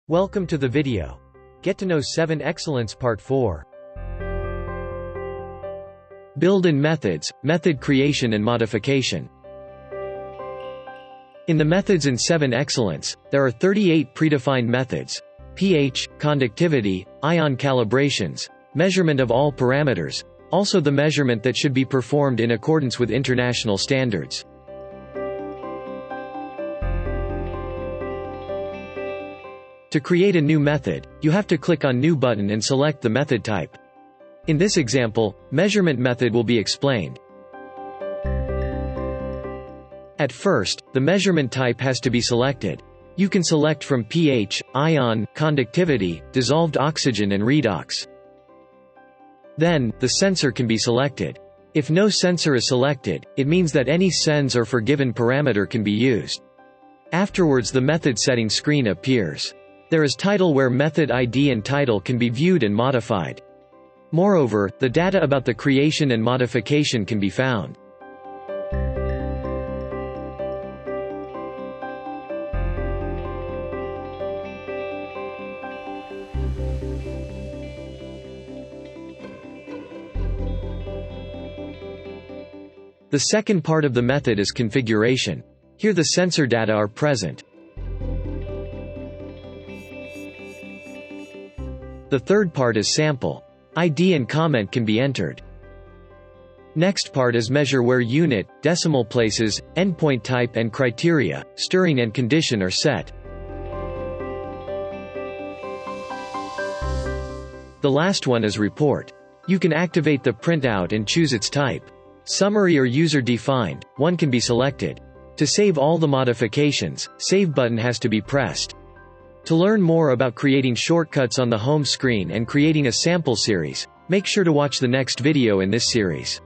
Welcome to the video. Get to know 7Excellence Part 4. Build-in methods, method creation and modification. In the methods in 7Excellence, there are 38 predefined methods: pH, conductivity, ion calibrations, measurement of all parameters, also the measurement that should be performed in accordance with international standards. To create a new method, you have to click on New button and select the method type. In this example, measurement method will be explained. At first, the measurement type has to be selected. You can select from pH, ion, conductivity, dissolved oxygen and redox. Then, the sensor can be selected. If no sensor is selected, it means that any sens or forgiven parameter can be used. Afterwards, the method setting screen appears. There is title where method ID and title can be viewed and modified. Moreover, the data about the creation and modification can be found. The second part of the method is configuration. Here the sensor data are present. The third part is sample. ID and comment can be entered. Next part is measure where unit, decimal places, endpoint type and criteria, stirring and condition are set. The last one is report. You can activate the printout and choose its type. Summary or user-defined, one can be selected. To save all the modifications, Save button has to be pressed. To learn more about creating shortcuts on the home screen and creating a sample series, make sure to watch the next video in this series.